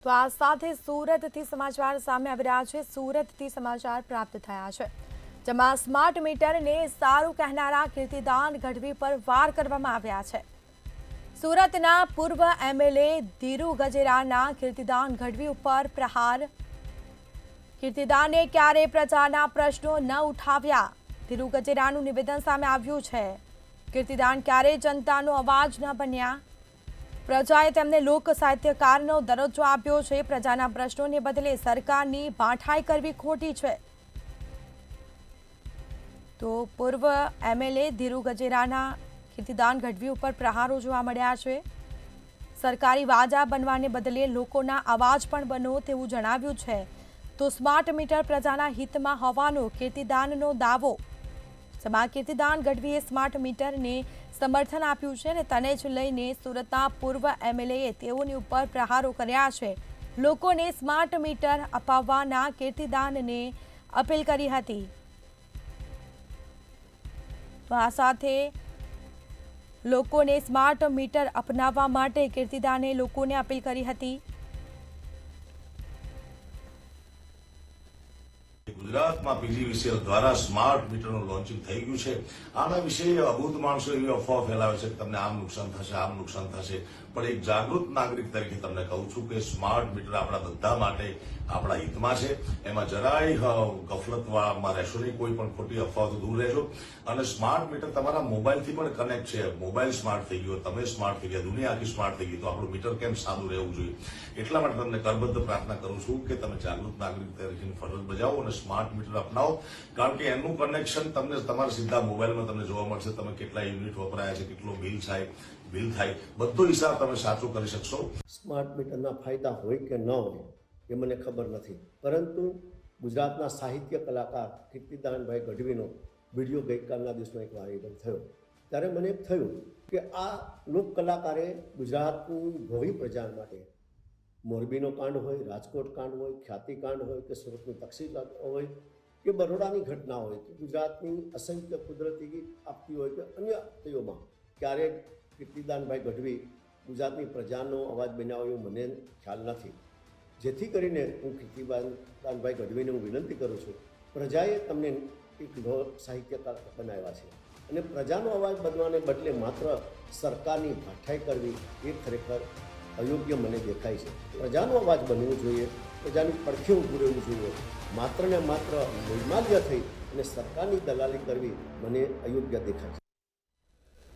તો આ સાથે સુરતથી સમાચાર સામે આવી રહ્યા છે। સુરતથી સમાચાર પ્રાપ્ત થયા છે, જેમાં સ્માર્ટ મીટરને સારું કહેનારા કીર્તિદાન ગઢવી પર વાર કરવામાં આવ્યા છે। સુરતના પૂર્વ એમએલએ ધીરુ ગજેરાના કીર્તિદાન ગઢવી ઉપર પ્રહાર। કીર્તિદાને ક્યારે પ્રજાના પ્રશ્નો ન ઉઠાવ્યા, ધીરુ ગજેરાનું નિવેદન સામે આવ્યું છે। કીર્તિદાન ક્યારે જનતાનો અવાજ ન બન્યા। પ્રજાએ તેમને લોક સાહિત્યકારનો દરજ્જો આપ્યો છે। પ્રજાના પ્રશ્નોને બદલે સરકારની ભાંઠાઈ કરવી ખોટી છે। તો પૂર્વ એમએલએ ધીરુ ગજેરાના કીર્તિદાન ગઢવી ઉપર પ્રહારો જોવા મળ્યા છે। સરકારી વાજા બનવાને બદલે લોકોના અવાજ પણ બનો તેવું જણાવ્યું છે। તો સ્માર્ટ મીટર પ્રજાના હિતમાં હોવાનો કીર્તિદાનનો દાવો। કીર્તિદાન ગઢવીએ સ્માર્ટ મીટરને સમર્થન આપ્યું છે અને તેને જ લઈને સુરતના પૂર્વ એમએલએ તેઓની ઉપર પ્રહારો કર્યા છે। લોકોને સ્માર્ટ મીટર અપાવવાના કીર્તિદાનને અપીલ કરી હતી। તો આ સાથે લોકોને સ્માર્ટ મીટર અપનાવવા માટે કીર્તિદાને લોકોને અપીલ કરી હતી। ગુજરાતમાં પીજીવીસીએલ દ્વારા સ્માર્ટ મીટરનું લોન્ચિંગ થઈ ગયું છે। આના વિશે અબૂત માણસો એવી અફવા ફેલાવે છે કે તમને આમ નુકસાન થશે, આમ નુકસાન થશે, પણ એક જાગૃત નાગરિક તરીકે તમને કહું છું કે સ્માર્ટ મીટર આપણા બધા માટે આપણા હિતમાં છે। એમાં જરાય ગફલતમાં રહેશો નહીં, કોઈ પણ ખોટી અફવાથી દૂર રહેજો। અને સ્માર્ટ મીટર તમારા મોબાઈલથી પણ કનેક્ટ છે। મોબાઈલ સ્માર્ટ થઈ ગયો, તમે સ્માર્ટ થઈ ગયા, દુનિયા આખી સ્માર્ટ થઈ ગઈ, તો આપણું મીટર કેમ સાદું રહેવું જોઈએ। એટલા માટે તમને કરબદ્ધ પ્રાર્થના કરું છું કે તમે જાગૃત નાગરિક તરીકે ફરજ બજાવો અને સ્માર્ટ મીટર અપનાવો, કારણ કે એનું કનેક્શન તમને તમારા સીધા મોબાઈલમાં તમને જોવા મળશે। તમે કેટલા યુનિટ વપરાયા છે, કેટલો બિલ થાય, બધો હિસાબ તમે સાચો કરી શકશો। સ્માર્ટ મીટરના ફાયદા હોય કે ન હોય એ મને ખબર નથી, પરંતુ ગુજરાતના સાહિત્ય કલાકાર કીર્તિદાનભાઈ ગઢવીનો વિડીયો ગઈકાલના દિવસમાં એક વાયરલ થયો, ત્યારે મને એમ થયું કે આ લોક કલાકારે ગુજરાતની ભવી પ્રજા માટે મોરબીનો કાંડ હોય, રાજકોટ કાંડ હોય, ખ્યાતિ કાંડ હોય કે સુરતની તકસીર હોય કે બરોડાની ઘટના હોય કે ગુજરાતની અસંખ્ય કુદરતી આપત્તિ હોય કે અન્ય આપત્તિઓમાં ક્યારેક કીર્તિદાનભાઈ ગઢવી ગુજરાતની પ્રજાનો અવાજ બન્યા હોય એવું મને ખ્યાલ નથી। જેથી કરીને હું કીર્તિદાનભાઈ ગઢવીને હું વિનંતી કરું છું, પ્રજાએ તમને એક સાહિત્યકાર બનાવ્યા છે અને પ્રજાનો અવાજ બનવાને બદલે માત્ર સરકારની ભાઠાઈ કરવી એ ખરેખર અયોગ્ય મને દેખાય છે। પ્રજાનો અવાજ બનવો જોઈએ, પ્રજાની પડખે ઊભું રહેવું જોઈએ। માત્ર ને માત્ર નિર્માલ્ય થઈ અને સરકારની દલાલી કરવી મને અયોગ્ય દેખાય છે।